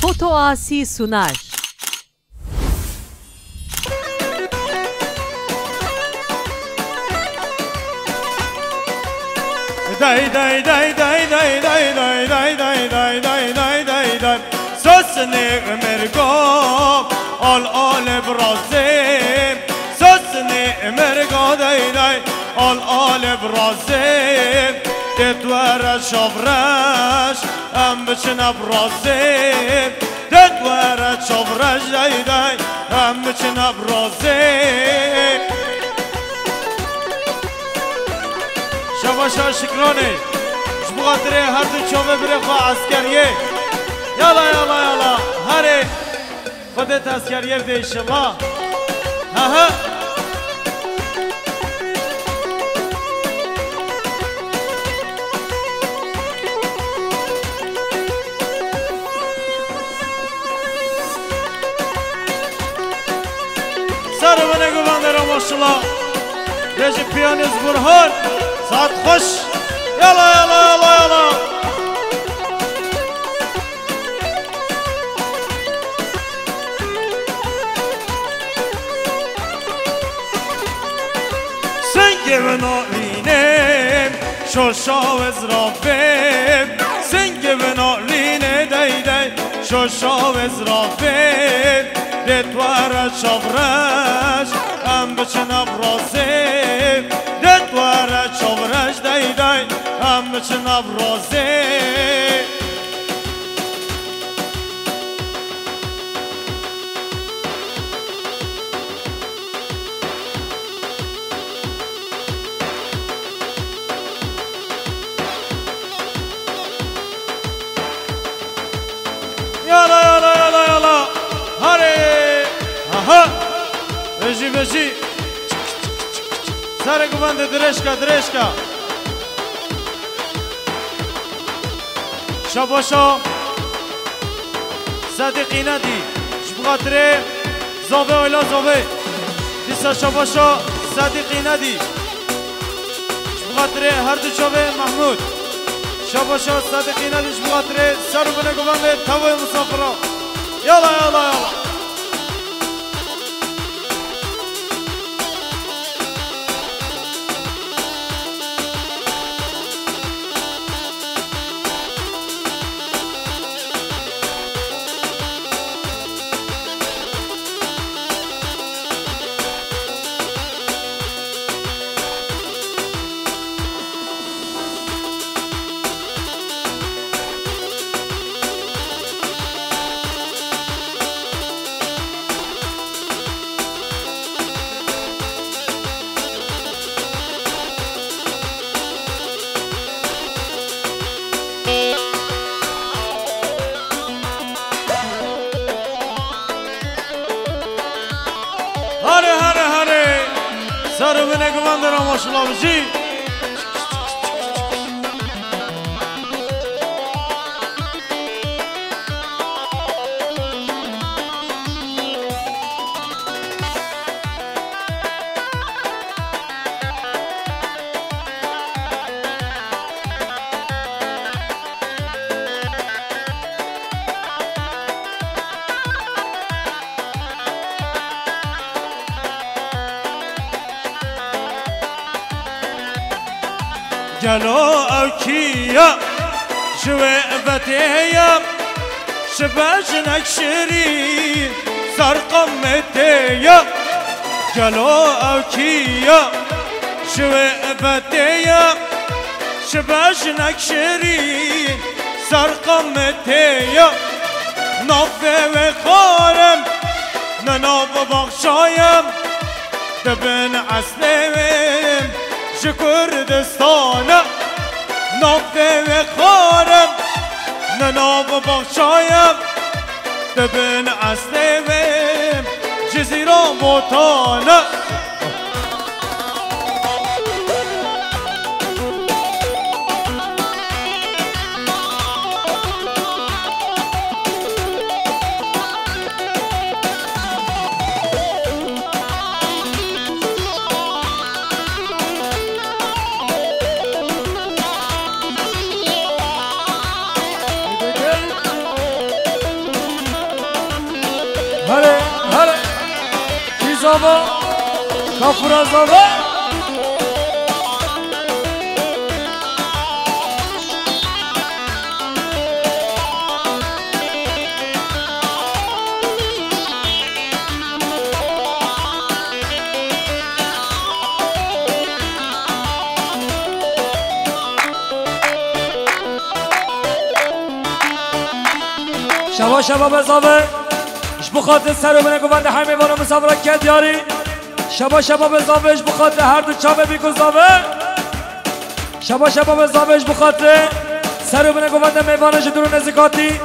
Foto Asi sunar. Day day day day day day day day day day day day day day Sosni mergo al brazim Sosni mergo day day al brazim Tetwara shavrash am bchna brazim Tetwara shavrash day day am bchna brazim شباشا شكراني شبو قدري هردو چوبه بره خواه عسکریه يلا يلا يلا هاري خودت عسکریه بده انشالله ها ها سر منه گوانده را ماشالله رجب پیانیز برهان ساعت خوش يلا يلا يلا يلا سنگ بنالینم شوشا و ازرافم سنگ بنالینه دی دی شوشا و ازرافم دتوار شبرش ام بچنب رازم دتوار شبرش دی دی ام بچنب رازم يلا يلا يلا يلا هاري اها بجي بجي سارك بند درشكا درشكا شباشا صديقي نادي شبغاتري زوبي ولا زوبي ديسا شباشا صديقي نادي شبغاتري هردو شوبي محمود شباشا صديقي نادي شبغاتري سارو بنه قبان توي مسافرة يلا يلا يلا هاري هاري هاري سارو بنه قواندر ما شاء الله بجي جلو اوكيا شوي فتيا شباش نكشري سرقم متيا جلو اوكيا شوي فتيا شباش نكشري سرقم متيا نوفي وخارم ننوف بخشايم دبن عسلم کردستانم نافه و خارم نناو بخشایم دبن اصلیم جزیرا موتانم زاوا کافورا زاوا شبا شبا بزاوه اش بخاطر سر و بنه گوونده همه وانو مسافره کد یاری شبا شبا بزاوه اش بخاطر هر دو چاوه بی گذاوه شبا شبا بزاوه اش بخاطر سر و بنه گوونده میوانش درون زکاتی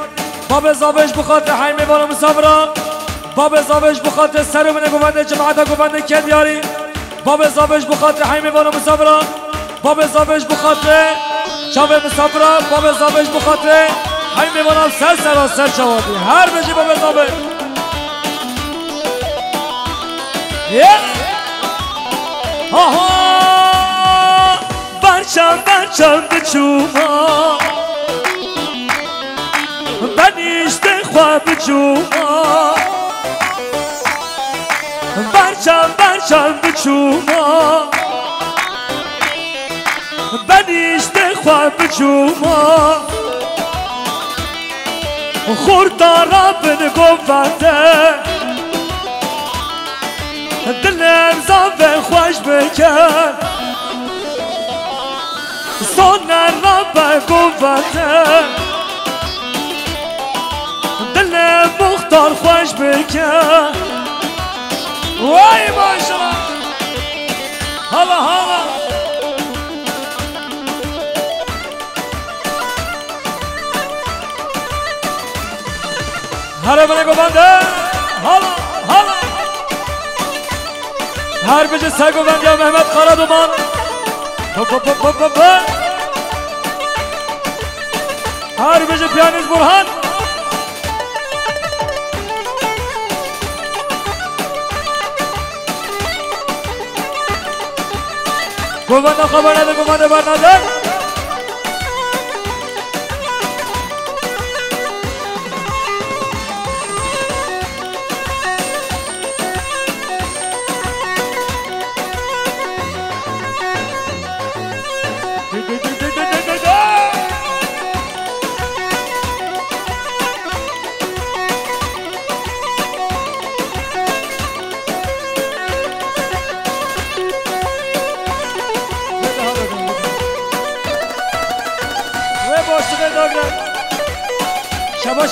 با بزاوه اش بخاطر همه وانو مسافره با بزاوه اش بخاطر سر و بنه گوونده جماعتا گوونده کد یاری با بزاوه اش بخاطر همه وانو مسافره با بزاوه اش بخاطر چاوه مسافره با بزاوه اش بخاطر همین میمونم سر شوادی هر بجی با بزابه آها برچم بچوما بنیشته خواه بچوما برچم بچوما بنیشته خواه بچوما خوردارا بن گفته دلم زاوه خوش بکن سونر را به گفته دلم مختار خوش بکن وای ماشالله هلا هر بنه گوونده حالا هر بجه سر گوونده یا محمد قرادومان هر بجه پیانیز برهان گوونده خبر نده گوونده بر نده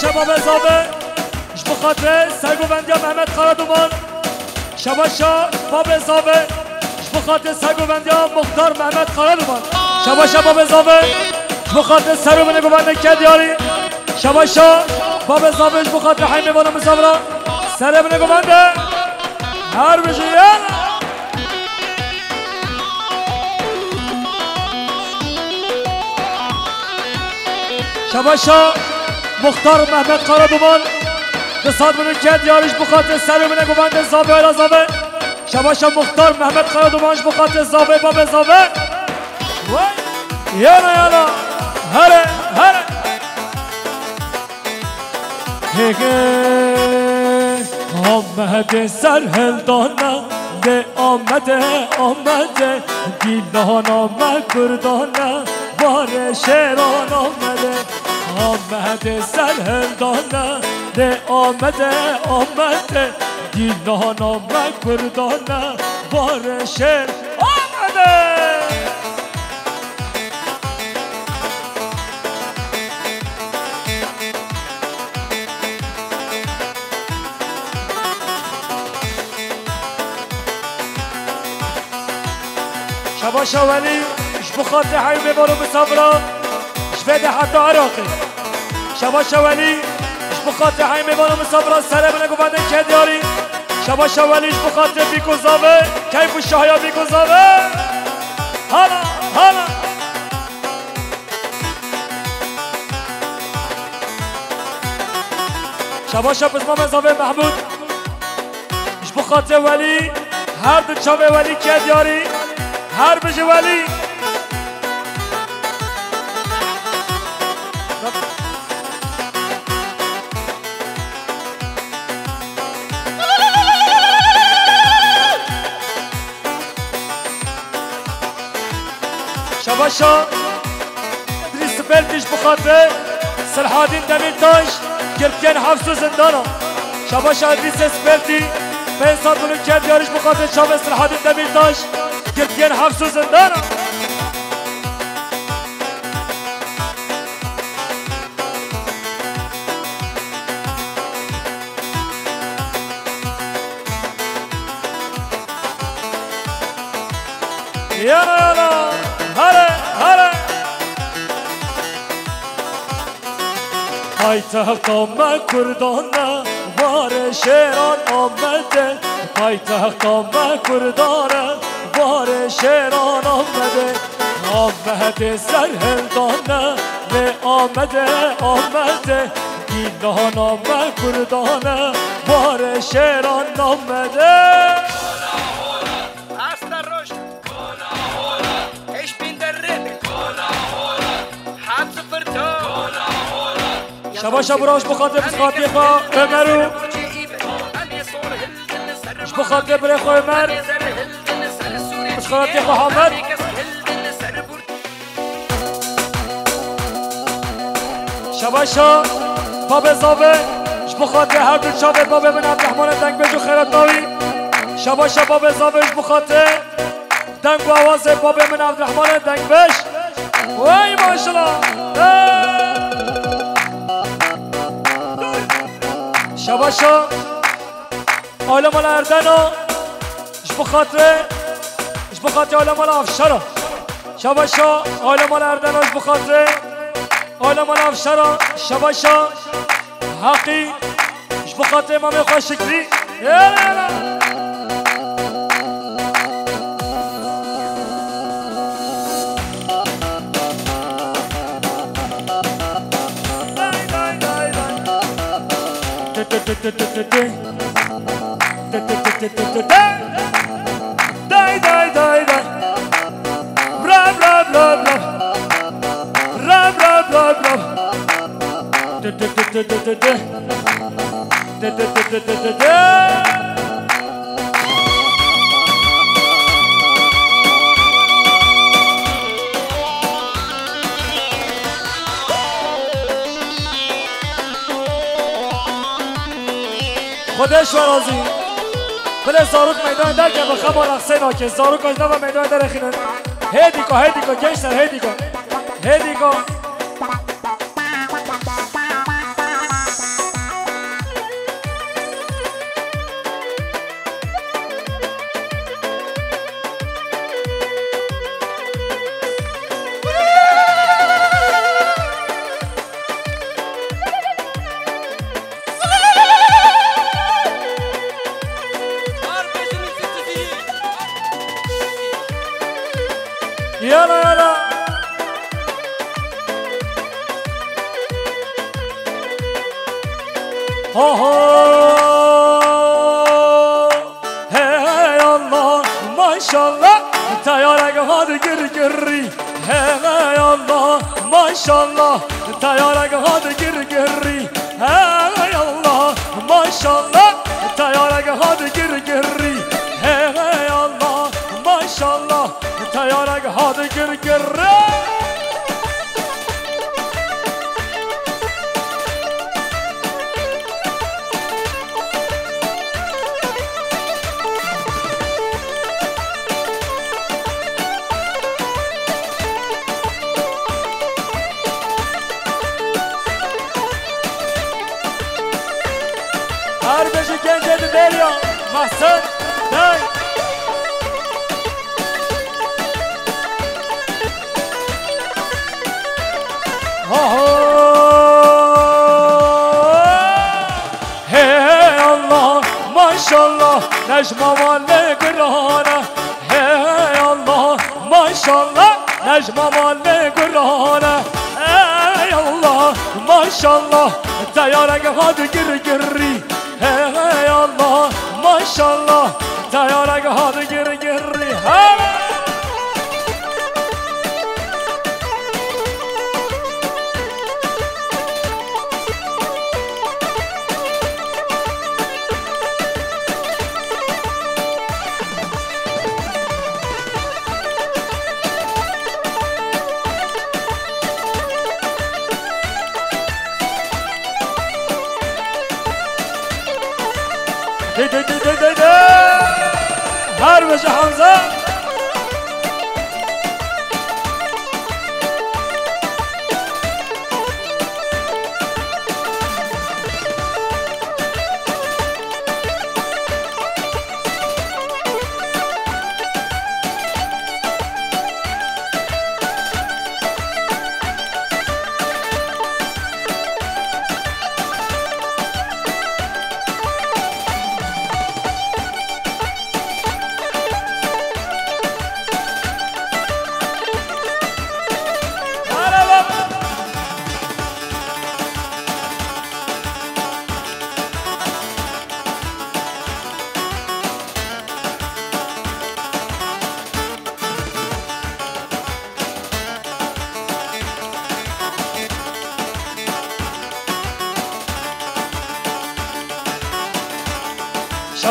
شبا بزاوه اش بخاطر سرگووندی محمد قرادومان شبا بزاوه اش بخاطر سرگووندی مختار محمد قرادومان شبا بزاوه اش بخاطر سر و بنه گوونده کد یاری شبا بزاوه اش بخاطر همه وانو مسافره سر بنه گوونده هر بجی شبا مختار محمد قرادومان دسات منو کد یارش بخاطر سر منو گوونده زابه الا زابه شباشا مختار محمد قرادومانش بخاطر زابه بابه زابه یالا هره هگه آمده سرهلدانه ده آمده دیلان آمد کردانه بار شیران آمده سرهلدانه ده آمده دیلان آمد کردانه بار شیر آمده شباشا ولی اش بخاطر حیوه بارو بصبرا اش بده حتی عراقی شباشا ولی اش بخاطر حیوه بارو بصبرا سره بنه گوونده که دیاری شباشا ولی اش بخاطر بیگوزاوه کیف و شاهیا بیگوزاوه حالا شباشا بزمام زاوه محمود اش بخاطر ولی هر دو چاوه ولی که دیاری هر بجه ولی شباشا ادريس بلتش بخاطر سلحادين دميتاش كركين حفص زندانا شباشا ادريس سبلتي بينصاد من الكاد يارش بخاطر شابه سلحادين دميتاش كركين حفص زندانا يلا يلا هلا هلا پایتخت آمد کردانه وار شیران آمده پایتخت آمد کردانه وار شیران آمده آمده سرهلدانه و آمده گیلان آمد کردانه وار شیران آمده شباشا براش بخاطر بسخاطي خوا عمرو بخاطر بري خوا عمر بسخاطي خوا حامد شباشا باب زاوه بخاطر هر دو شاوه باب من عبدالرحمن دنگ بجو خیرات ناوی شباشا باب زاوه بخاطر دنگ و آواز باب من عبدالرحمن دنگ بش وای ماشالله شباشا عالم الاردنا اش بخاطر عالم الافشارا شباشا عالم الاردنا عالم الافشارا شباشا حقی اش بخاطر امام خواه شکری دای دای دای دای راب راب راب راب راب راب راب خودش و رازی بله زاروک میدان در که بخم و رقصه ناکه زاروک اجنا و میدان در خیلن هیدیکا گشتر هیدیکا يلا يلا هو هي الله ما شاء الله انت يا رجل هذا قرقري هي الله ما شاء الله انت يا رجل هذا قرقري هي الله ما شاء الله انت يا رجل هذا قرقري هي الله ما شاء الله انت يا رجل هذا قرقري Arbeşi Gence'de Derya, Mahsen, Day. Hey Allah, maşallah, Necma Valle Gürhane. Hey Allah, maşallah, Necma Valle Gürhane. Hey Allah, maşallah, Tayara hadi gir. Hey Allah, maşallah, Tayara hadi gir. Hey. دی دی دی دی دی دی هر بشه حمزه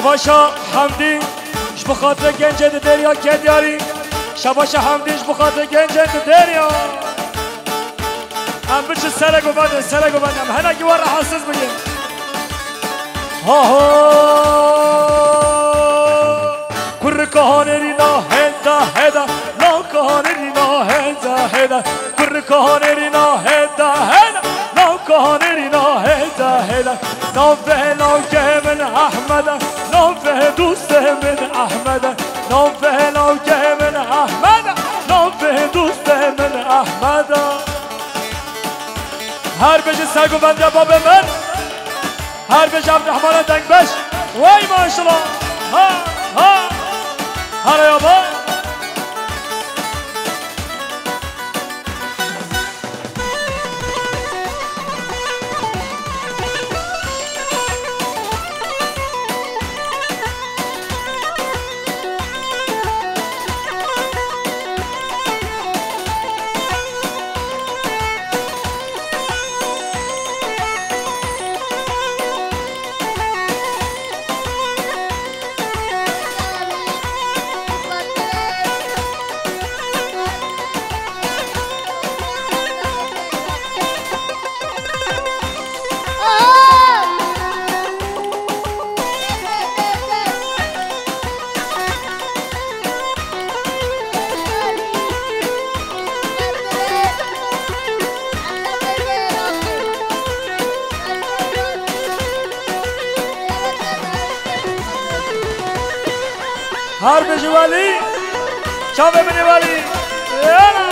شباشا حمدی اش بخاطر گنج دریا که دیاری شباشا حمدی اش بخاطر گنج دریا هم بچه سرک و بندم هنگی ور حساس بگیم ها ها kur kahaneri na heda heda na kahaneri na heda heda kur kahaneri na heda heda na kahaneri na heda heda نوفه نوکه من احمد نوفه دوست من احمد نوفه نوکه من احمد نوفه دوست من احمد هر بشه سگ و بنده باب من هر بشه عبدالرحمن دنگ بش وای ماشالله ها ها هر یابا هر بجی والی چاوه بنی والی یالا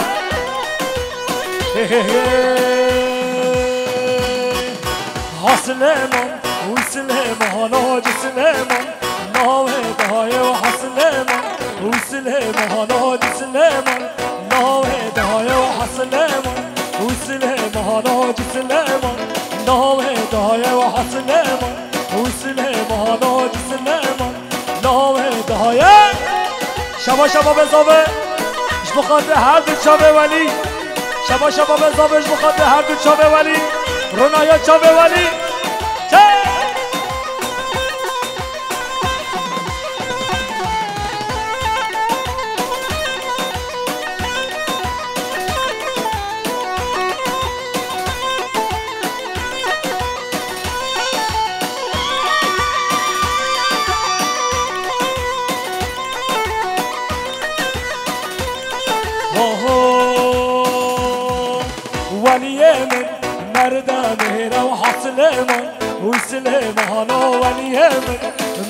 ها سلیمان و سلیمان آج سلیمان ناوه دهای و ها سلیمان و سلیمان آج سلیمان ناوه دهای و ها سلیمان و سلیمان آج سلیمان ناوه دهای و ها سلیمان و سلیمان آج سلیمان ناوه دهایه شبا شبا بزاوه اش بخاطر هر دو چاوه ولی شبا شبا بزاوه اش بخاطر هر دو چاوه ولی رونایا چاوه ولی چه من مرد مهره و حسلمان و سلیمان ولی من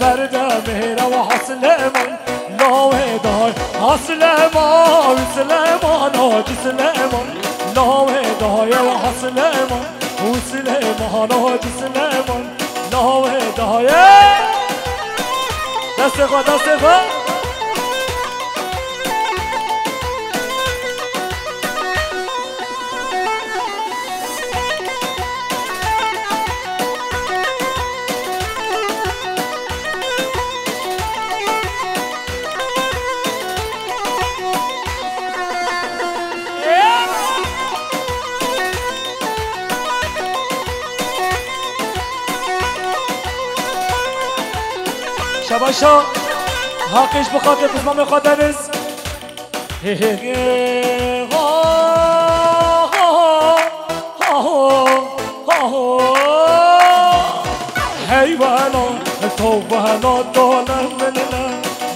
مرد مهره و حسلمان ناوه دای حسلمان و سلیمان آج سلیمان ناوه دای و حسلمان و سلیمان آج سلیمان ناوه دای دست خود شباشا حقش بخاطر بزمام خاطرز حیوانا تو وهلا دانا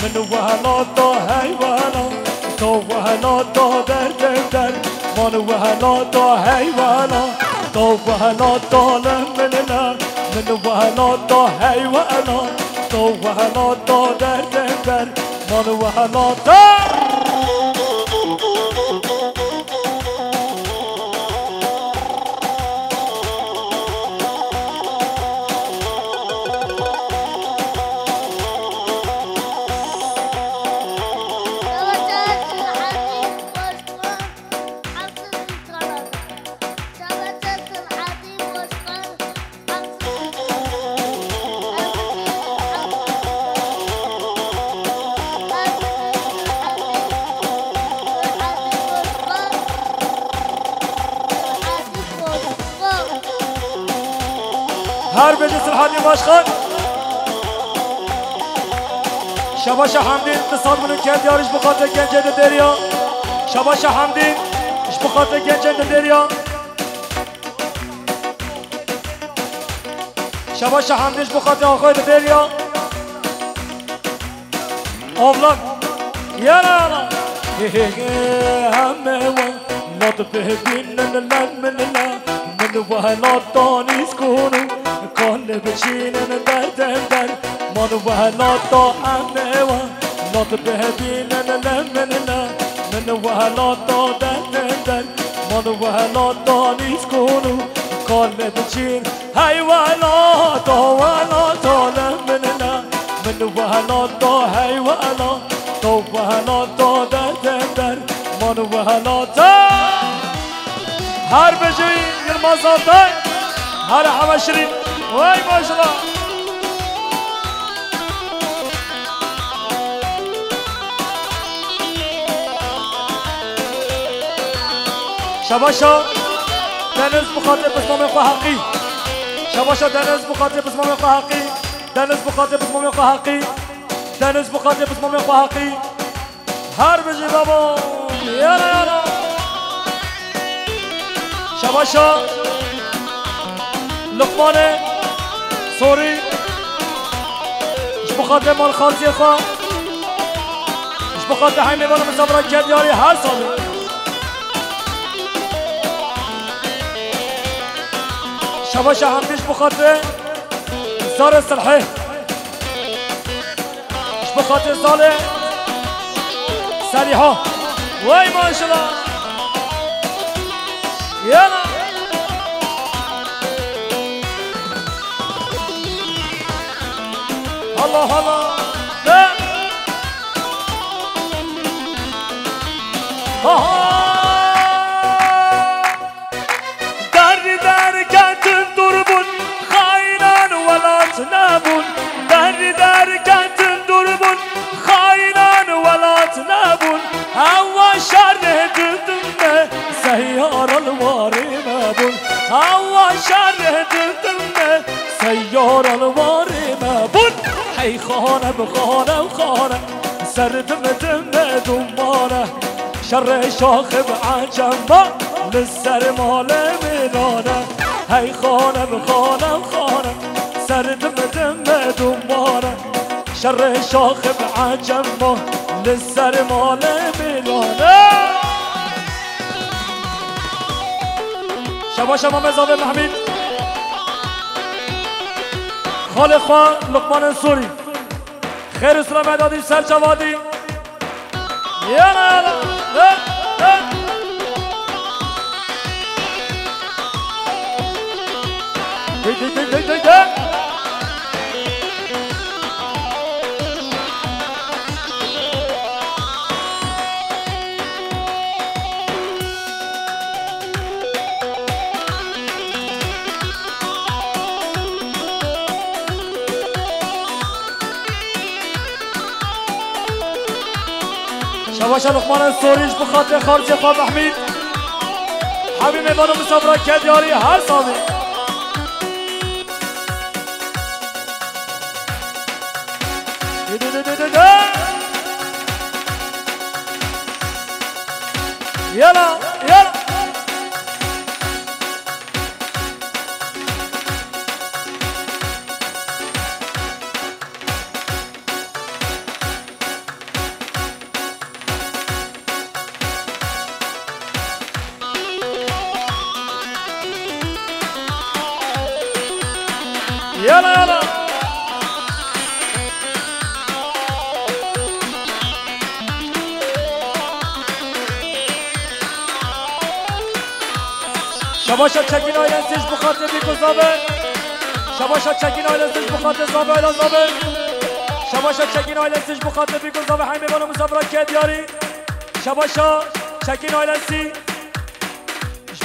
من وهلا دا هی وهلا تو وهلا دا در من وهلا دا هی وهلا تو وهلا دانا من وهلا دا هی وهلا تو وهلا دا در من وهلا دا هر بجس الحادي ماشخان شباشا حمدين اتصال منو كان ديارش بخاطر گنجه دریا شباشا حمدين اش بخاطر گنجه دریا شباشا حمدين اش بخاطر آخوی دریا اولاد يلا همه و لا تفهدين من وهلا دانيس كونو كل بشين در من وهلا دا همه و لا تفهدين من وهلا دا در من وهلا دانيس كونو كل بشين هاي وهلا دا من وهلا دا هاي وهلا تو وهلا دا در من وهلا دا هر بجوی یلماز آتای هر همه شرین وای ماشالله شباشا دنز بخاطر بسمام حقی شباشا دنز بخاطر بسمام حقی دنز بخاطر بسمام حقی دنز بخاطر بسمام حقی هر بجی بابا یالا شباشا لقمان سوری اش بخاطر مال خالصی خواه اش بخاطر های میوان مسافران کردیاری هر ساله شباشا همدیش بخاطر زار صلحه اش بخاطر زال سریحا وای ماشالله يلا الله الله در كاتن دربون خاينان ولا تنابون در كاتن دربون خاينان ولا تنابون هوا شر دلدمه سيار الواري مابون هوا شر دلدمه سيار الواري مابون حي خانه بخانه وخانه سردم دمه دمانه شر شاخب عجمه للسر مال ميلانه هي خانه بخانه وخانه سردم دمه دمانه شر شاخب عجمه للسر مال ميلانه شباشا امام زاده محمید خال خواه لقمان سوری خیر اسلام مدادی سر جوادی یالا شباشا لقمان سوریش بخاطر خارج خواب محمید حبیب میوان مسافران کردیاری هر سامی يلا يلا يلا يلا شباشا تشكين آیلنسیش بخاطر بیکو زابه شباشا تشکین آیلنسیش بخاطر زابه ایلا زابه شباشا تشکین آیلنسیش بخاطر بیکو زابه همه بانو مسافرات که دیاری شباشا تشکین آیلنسی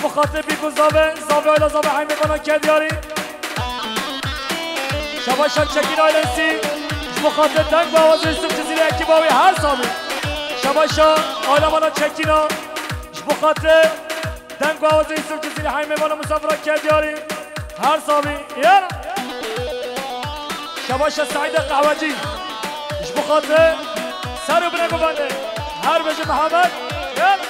بخاطر بیکو زابه زابه ایلا زابه همه بانو که دیاری شباشا تشکین آیلنسی بخاطر دنگ با آواز رسوم جزیره اکی باوی هر سامی شباشا آیلا بانو تشکینا بخاطر دنگ با آواز رسوم جزیره همه بانو مسافرات که دیاری هر سامی یالا شباشا سعید قهوجی اش بخاطر سر و بنگو بنده هر بجه محمد یالا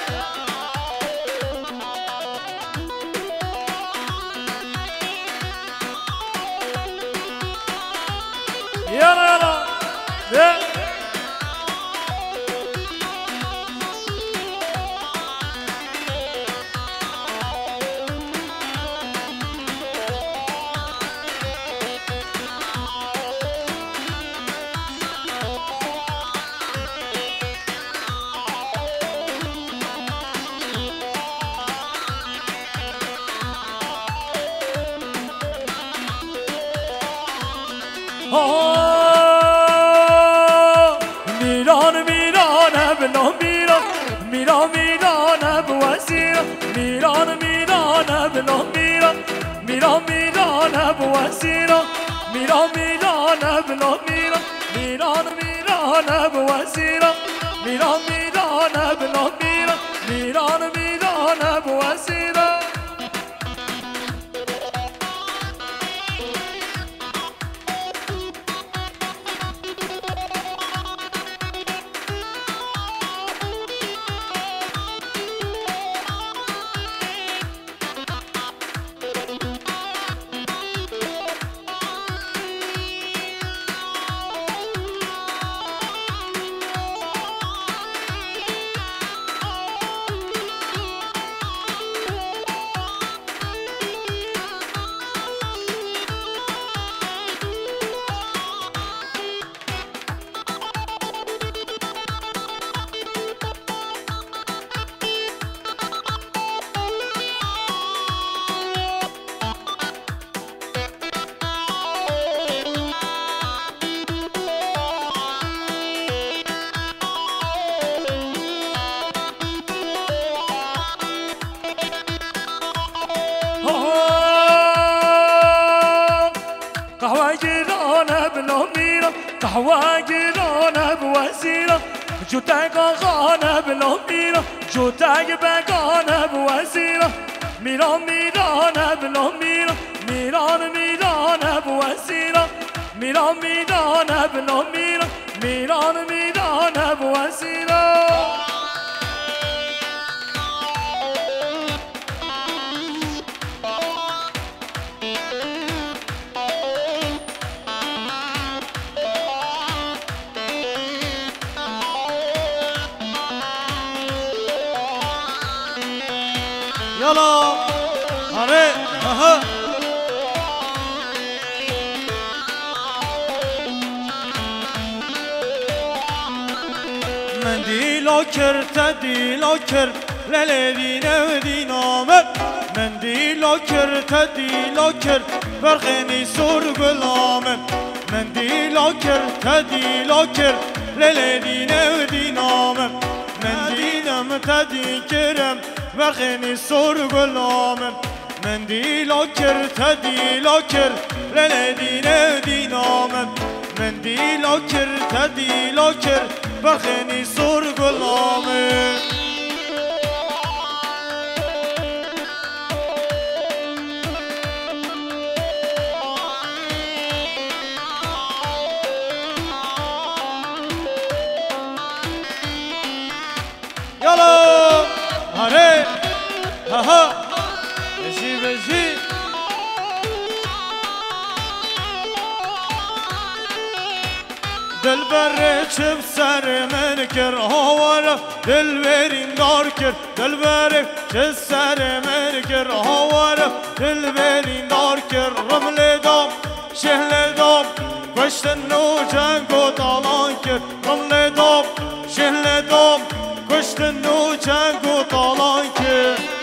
یالا یالا میران میران بلا میران میران میران بوسیرا میران میران بلا میران میران میران بوسیرا میران میران بلا میران میران میران بوسیرا میران میران بلا میران میران میران بوسیرا قهوه گیرانه بوسیرا جوتای قاقانه بلا میرا جوتای بگانه بوسیرا میران میرانه بلا میرا میران میرانه بوسیرا میران میرانه بلا میرا میران میرانه بوسیرا يلا هري ها منديلو كر تديلو كر للذين ودينامر منديلو كر تديلو كر برغني سور غلامر منديلو كر تديلو كر للذين ودينامر منديلم تدي كرم برخني سور غلامم منديلو كر تديلو كر للذين دينامم منديلو كر تديلو كر برخني سور غلامم يلا هري ها بجي بجي دلبر چم سر من کر هاوارا دلبرین دار کر دلبر چه سر من کر هاوارا دلبرین دار کر رمل دام شهل دام کشتن و جنگ و تالان کرد رمل دام شهل دام کشتن و جنگ و تالان کرد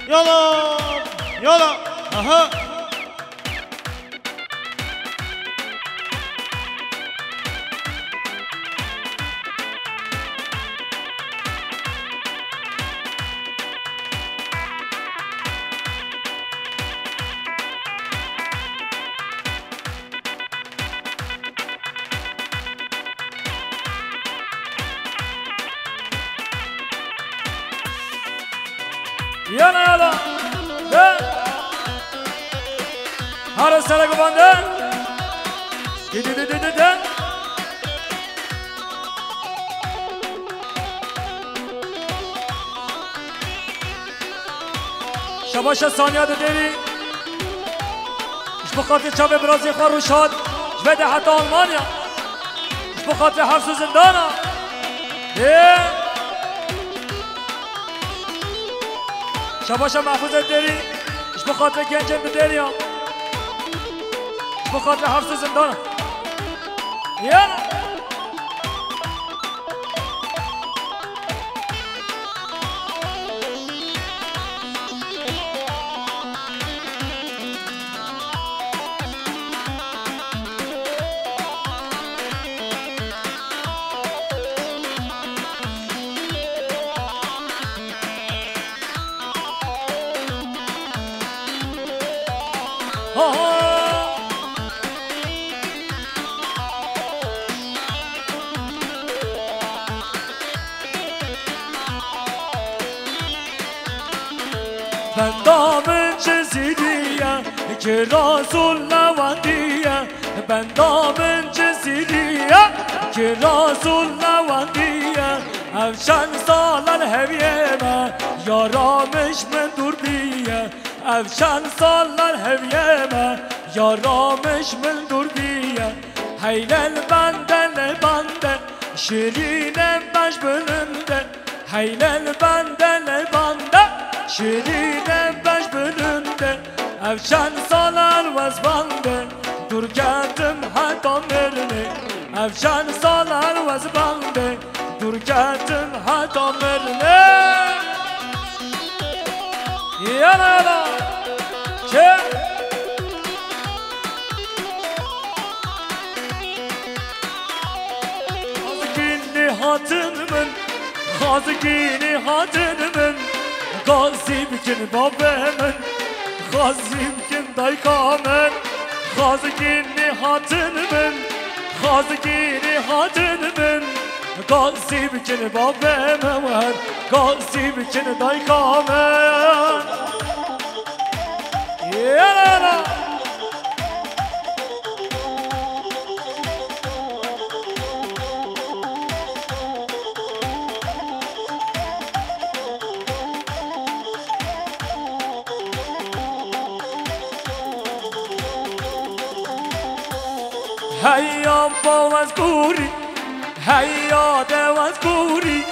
يلا يلا اها يلا يلا هذا السلام بانده شباش ثانیه دیری اش بخاطر چاپ برازی خوار رو شاد جبده حتی آلمانیا اش بخاطر حفظ زندانا شباش محفوظ دیری اش بخاطر گنجم دیری اش بخاطر حفظ زندانا یالا بندا من جزیریه که رازول نواندیه بندا من جزیریه که رازول نواندیه افشان سالن هویه ما یارامش من دور بیه افشان سالن هویه ما یارامش من دور بیه هیلن بنده بنده شیرینم بش بلنده هیلن بنده بنده شیرینم بش بلنده افشان سالن وزبنده دور کردم حتی مرنه افشان سالن وزبنده دور کردم حتی مرنه یالا چه خازگینی هاتن من غازی بکن بابه من غازی بکن دایکا من خازگینی هاتن من خازگینی هاتن من غازی بکن بابه من غازی بکن دایکا من یالا هيا بواز كوري هيا دواز كوري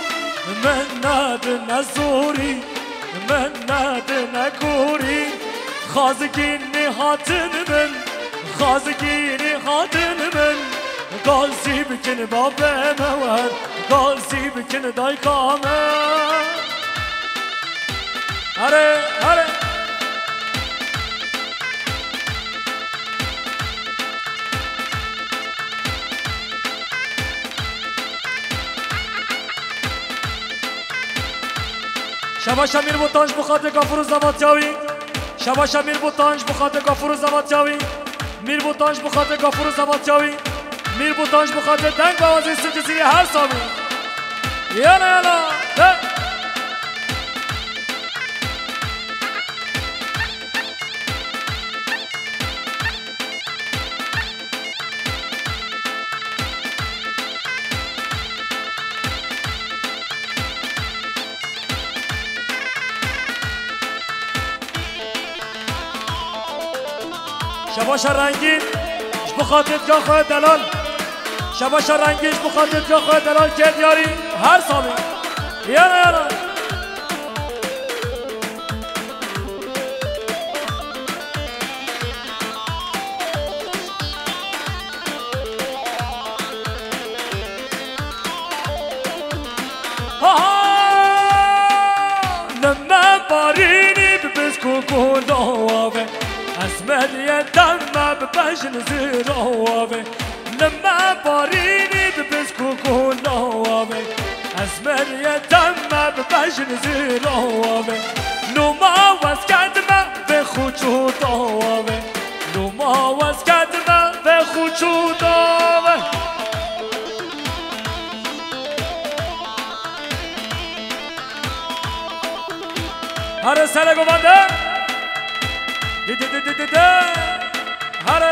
من نادنا زوري من نادنا كوري خازقيني هاتن من خازقيني هاتن من غازي بكن بابا موان غازي بكن دايكا من هره هره شباش امیر بوتانج بخاطر گافور زماتیاوی شباش امیر بوتانج بخاطر گافور زماتیاوی میر بوتانج بخاطر گافور زماتیاوی میر بوتانج بخاطر دنگ بوازی سجزیری هر سامی یالا یالا شباش رنگین اش بخاطر جا خود دلال شباش رنگین اش بخاطر جا خود دلال کرد یاری هر سامی یالا یالا لما باريني ببسكو كلوافي اسمد يدم ببجن زيروافي لما باريني ببسكو كلوافي اسمد يدم ببجن زيروافي لو ما واسكدم بخوچو دوافي لو ما واسكدم بخوچو دوافي هر سر گوانده هر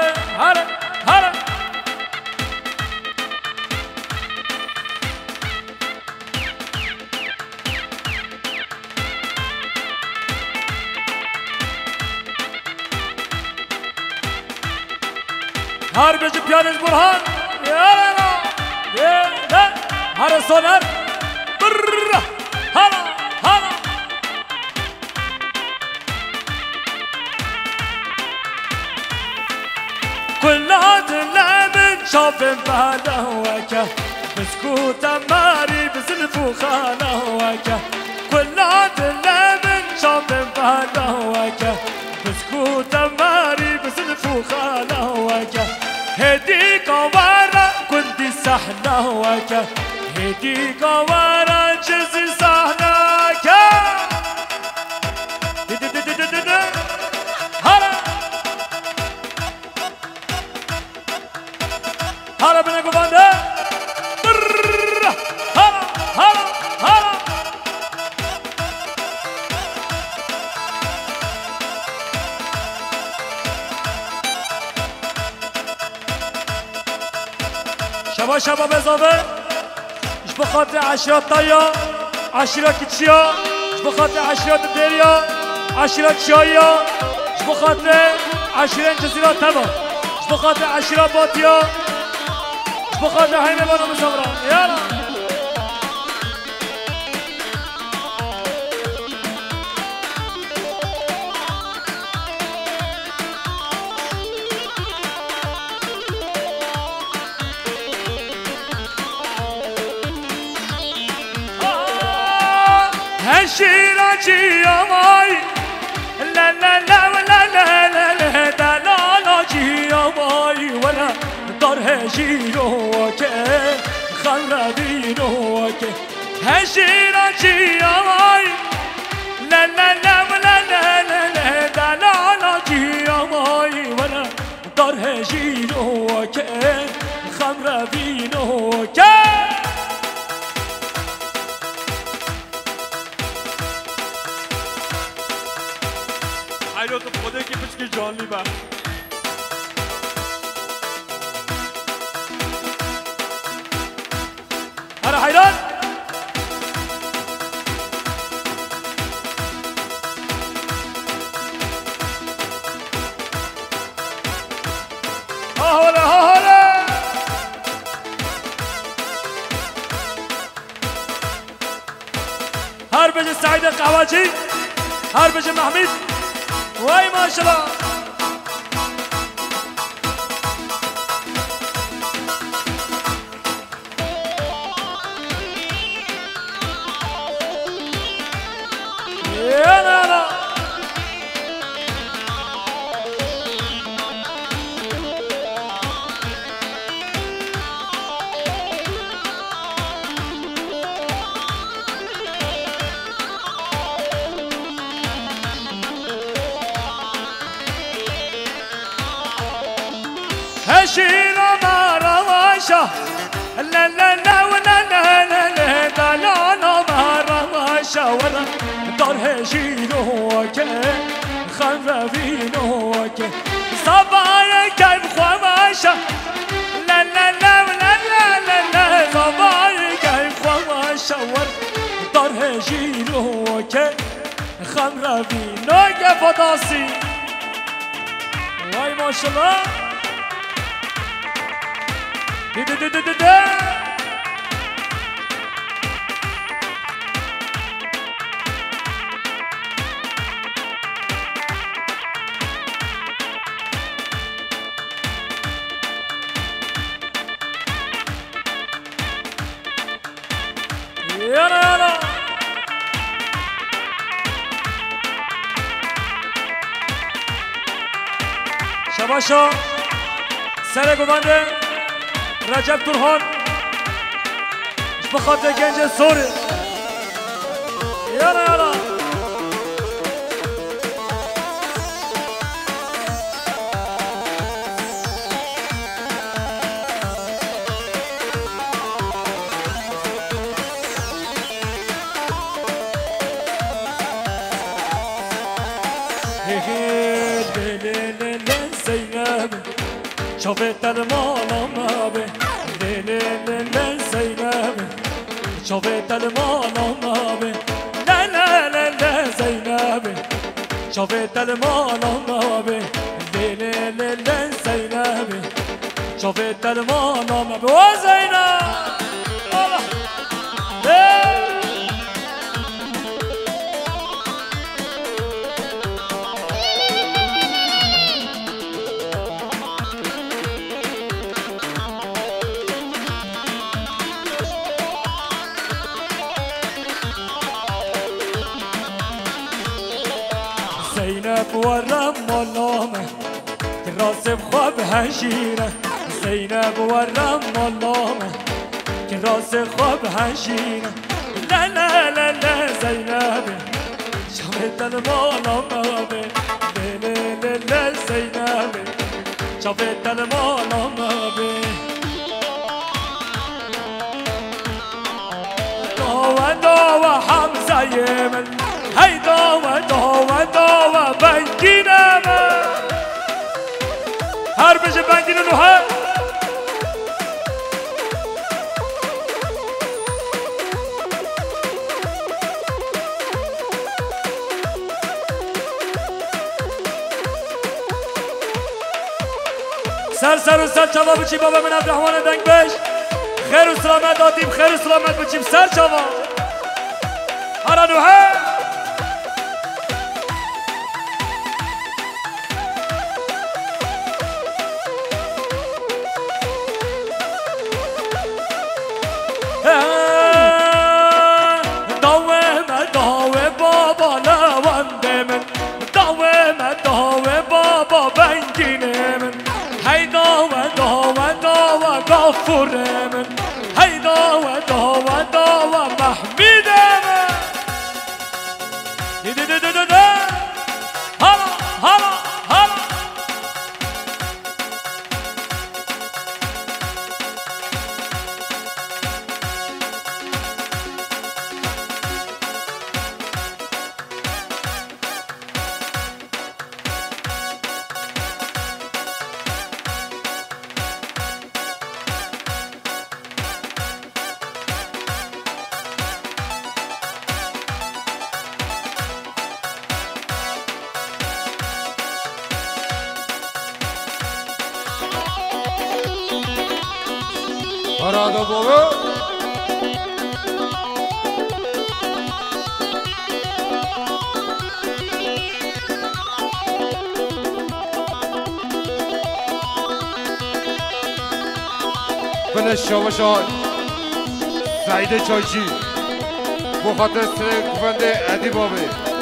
هر بجی پیانش برهان هر سونر كل عدنا من شافن بهدوكه بسكوت ماري بزلفو خانوكه كل عدنا من شافن بهدوكه بسكوت ماري بزلفو خانوكه هدي قوارا كنت سحنوكه هدي قوارا جزي سحنوكه هلا بنا قبانده هلا شباب اضافه اش بخاطر عشرات طايا عشرات كتشيا اش بخاطر عشرات دريا عشرات شايا اش بخاطر عشرين جزيرات تبا اش بخاطر عشرات باطيا بخاطر هاي مبانا مصورة يلا هالشيرة جي يا ماي لا لا لا ولا لا لا لا لا لا جي يا ماي ولا دار هجيروك خلدينوك هجيروك يا ماي لا لا لا ولا لا لا لا دلالك يا ماي ولا دار هجيروك خلدينوك حیرت خدا که بچکی جانی با هر حیران هلا هر بجه سعید قواجی هر بجه محمید وای ماشاءالله هشيرة مرواشة لا لا لا ولا لا لا لا لا لا لا مرواشة ولا دار هشيروك خربينوك صبايا كيف خواشة لا لا لا ولا لا لا لا صبايا كيف خواشة ولا دار هشيروك خربينوك فضاسي واي ماشاءالله ده يلا يلا شباشا سر گمانده رجب تورهان بخاطر گنج سوری یلا یلا شوفت المالا به دل زینب شوفت المالا به لا زینب شوفت المالا به دل زینب شوفت المالا به و زینب زینب ورم مالامه که راسم خواب هنشیره زینب ورم مالامه که راس خواب هنشیره لا زینب شافت المالامه لا زینب شافت المالامه دوا حمزه یمن هی دوا بنگینم هر بشه بنگین نوحه سر و سر چوا بچی بابا من عبدالرحمن دنگ بش خیر و سلامت دادیم خیر و سلامت بچیم سر چوا هر نوحه داوه بابا لونده من داوه بابا بنگینه من هی داوه غفوره من هی داوه محمیده من هلا Arada baba. بله شواشان سعید چایچی بخاطر سرکوفند عدی بابه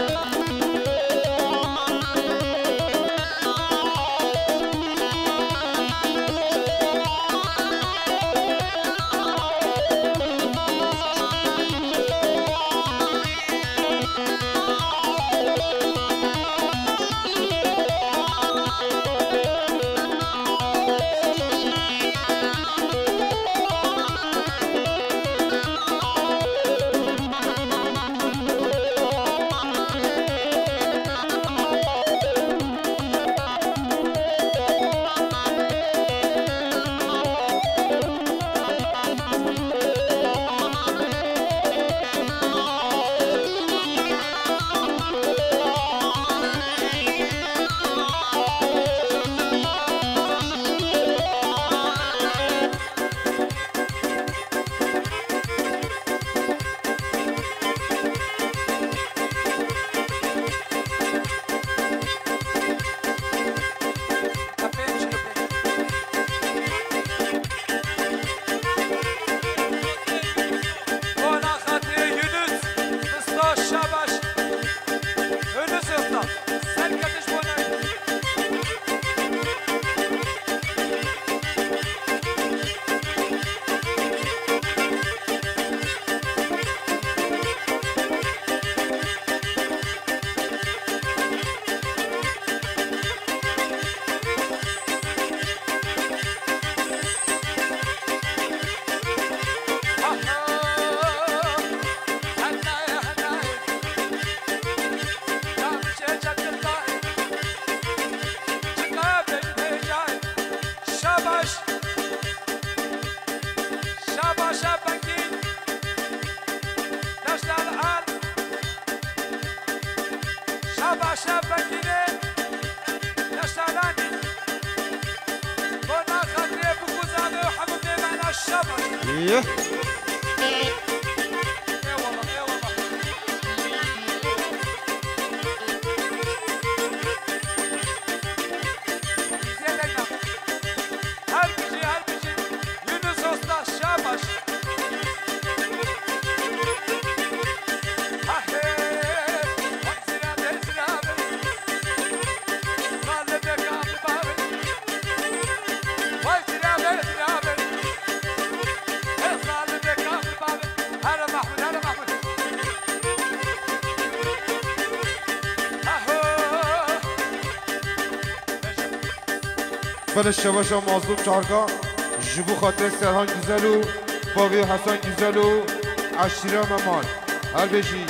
ايه بله شباشا مازلوم چارگا جبو خاطر سرهان گزلو باقی حسن گزلو عشیره ممان هر بشی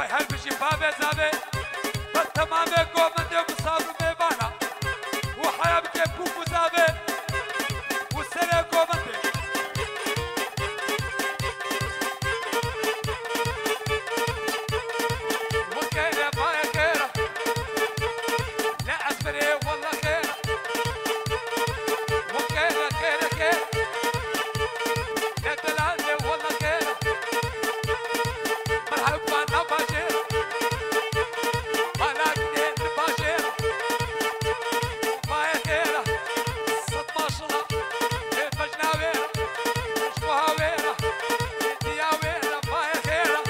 وای هر بشی بابه زابه بس تمامه گومنده مصابر میبانا و حیاب که بوکو زابه و سره گومنده وكيرة بايا كيرة لا أسبري والله خيرة وكيرة كيرة كيرة يا دلالي والله خيرة مرحبا نباشرة ولكن نباشرة بايا خيرة صد ماشرة مجناويرة مشبوها ويرة انتيا ويرة بايا خيرة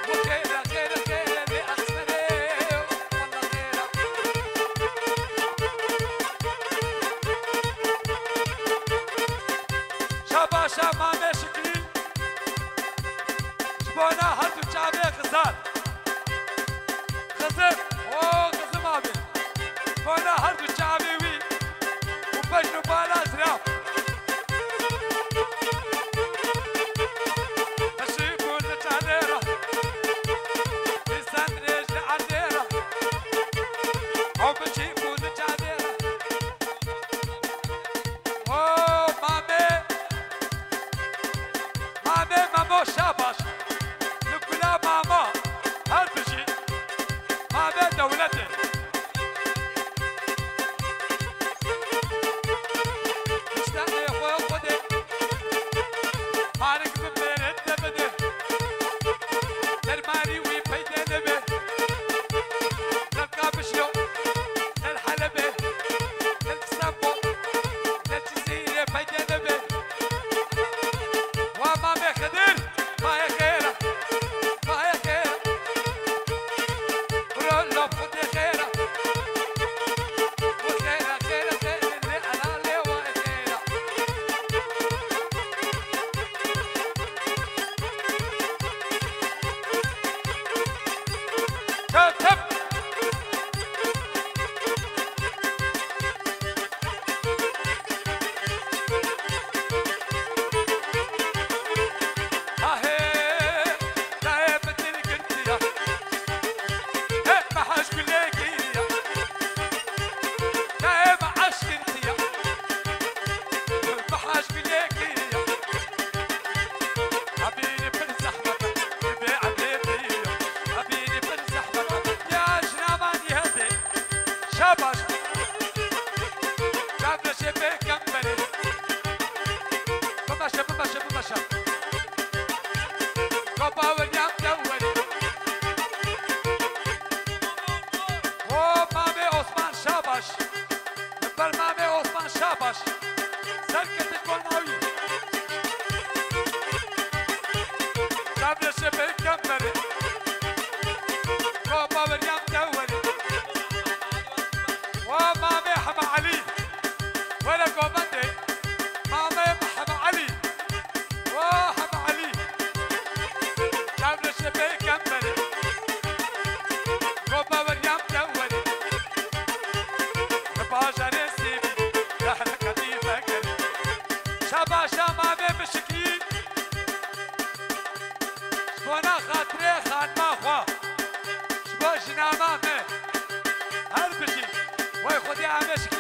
وخيرة خيرة خيرة لأسفري والله خيرة شابا شابا مشكلي شبونا هاتو شابي خزار خزر اوه خزم ابي شبونا هاتو شابي وي وبجنو بالا زراف تشيبون نتعديرة لسان رجل عديرة او بشيبون نتعديرة اوه مامو شاباش نقولا ماما هر بشي مامي دولتي مشتاقني خويا خودي مالك بميرت نبدي درماني وي بيدي نبي نلقى بشيو للحلبي للكسامبو للجزيرة بيدي نبي ومامي خدر بايا خيرة بايا خيرة رولو خدي خيرة وخيرة خيرة خيرة اللي أنا اللي واي خيرة شوف شوف شاباش جابنا شبه كمبري بمشى بمشى بمشى كوبا وليام دوري مامي عثمان شاباش نبر مامي عثمان شاباش سركة البناوي جابنا شبه كمبري كوبا وليام دوري ومامي حما علي ولا قومندي مامي حما علي وحما علي جابنا شبه كمبري كوبا وليام دوري نباجر سيبي رحلة كتيبة كريم شابا مامي مشكين شبونا خاطري خان ما خوا شبو جنا مامي هل بشي وای خودی همش